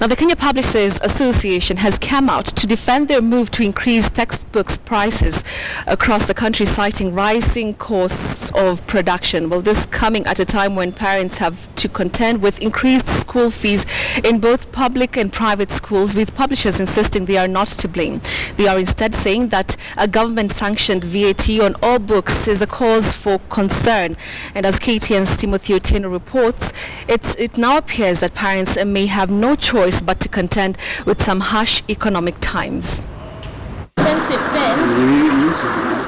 Now, the Kenya Publishers Association has come out to defend their move to increase textbooks prices across the country, citing rising costs of production. Well, this coming at a time when parents have to contend with increased school fees in both public and private schools, with publishers insisting they are not to blame. They are instead saying that a government-sanctioned VAT on all books is a cause for concern. And as KTN's Timothy Otieno reports, it now appears that parents may have no choice but to contend with some harsh economic times.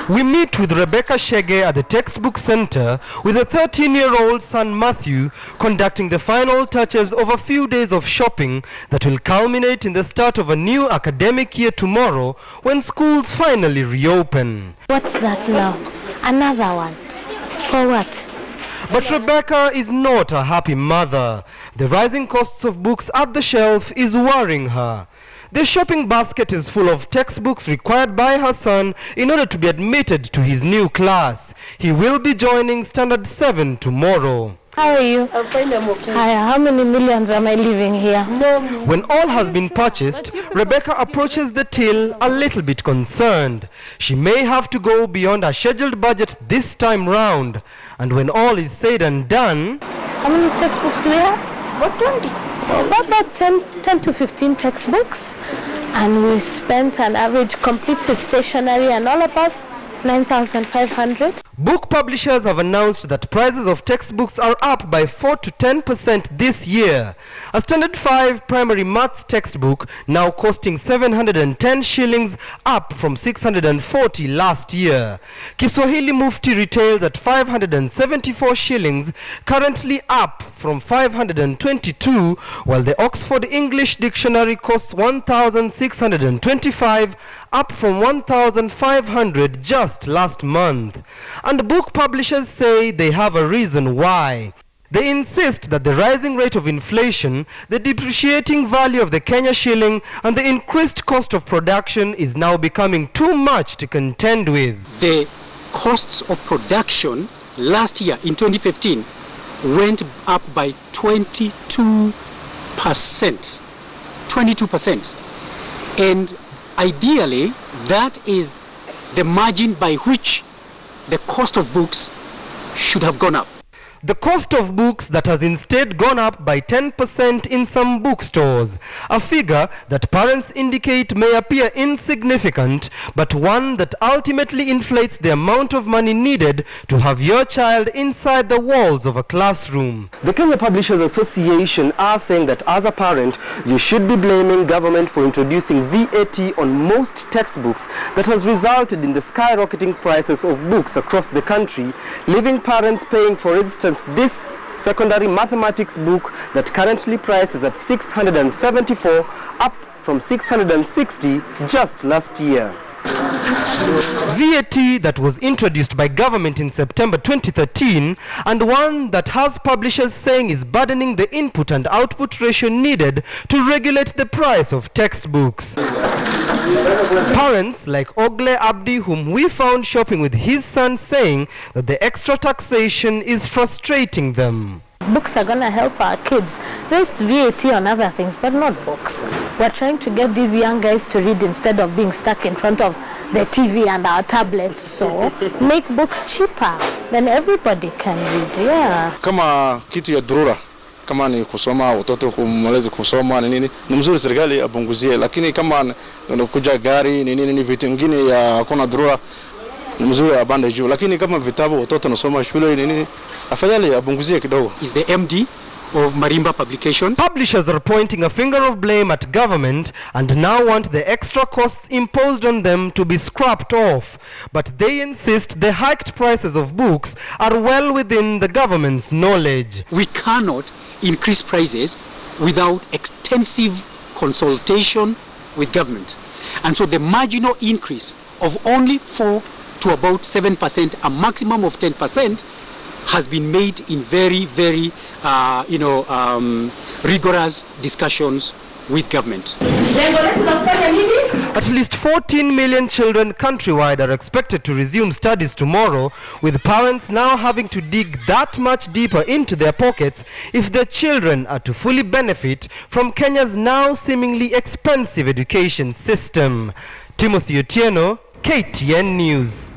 We meet with Rebecca Shege at the Textbook Center with a 13-year-old son Matthew conducting the final touches of a few days of shopping that will culminate in the start of a new academic year tomorrow when schools finally reopen. What's that now? Another one. For what? But Rebecca is not a happy mother. The rising costs of books at the shelf is worrying her. The shopping basket is full of textbooks required by her son in order to be admitted to his new class. He will be joining Standard 7 tomorrow. How are you? I'm fine, I'm okay. Hi, how many millions am I leaving here? When all has been purchased, Rebecca approaches the till a little bit concerned. She may have to go beyond her scheduled budget this time round. And when all is said and done... How many textbooks do we have? What 20? About 10 to 15 textbooks. And we spent an average complete with stationery and all about 9,500. Book publishers have announced that prices of textbooks are up by 4 to 10% this year. A Standard 5 primary maths textbook now costing 710 shillings, up from 640 last year. Kiswahili Mufti retails at 574 shillings, currently up from 522, while the Oxford English Dictionary costs 1,625, up from 1,500 just last month. And book publishers say they have a reason why. They insist that the rising rate of inflation, the depreciating value of the Kenya shilling, and the increased cost of production is now becoming too much to contend with. The costs of production last year in 2015 went up by 22%. 22%. And ideally, that is the margin by which the cost of books should have gone up. The cost of books that has instead gone up by 10% in some bookstores, a figure that parents indicate may appear insignificant, but one that ultimately inflates the amount of money needed to have your child inside the walls of a classroom. The Kenya Publishers Association are saying that as a parent, you should be blaming government for introducing VAT on most textbooks that has resulted in the skyrocketing prices of books across the country, leaving parents paying, for instance, this secondary mathematics book that currently prices at 674, up from 660 just last year. VAT that was introduced by government in September 2013, and one that has publishers saying is burdening the input and output ratio needed to regulate the price of textbooks. Parents like Ogle Abdi, whom we found shopping with his son, saying that the extra taxation is frustrating them. Books are going to help our kids. Raise VAT on other things, but not books. We're trying to get these young guys to read instead of being stuck in front of the TV and our tablets. So make books cheaper, then everybody can read. Yeah. Kama kitu ya dharura, kama ni kusoma watoto kumaliza kusoma ni mzuri serikali apunguzie, lakini kama unakuja gari ni vitu vingine ya hakuna dharura mzuri abande juu, lakini kama vitabu watoto nasoma shule afadhali apunguzie kidogo. Is the MD of Marimba Publications. Publishers are pointing a finger of blame at government and now want the extra costs imposed on them to be scrapped off. But they insist the hiked prices of books are well within the government's knowledge. We cannot increase prices without extensive consultation with government. And so the marginal increase of only 4 to about 7%, a maximum of 10%, has been made in very, very, rigorous discussions with government. At least 14 million children countrywide are expected to resume studies tomorrow, with parents now having to dig that much deeper into their pockets if their children are to fully benefit from Kenya's now seemingly expensive education system. Timothy Otieno, KTN News.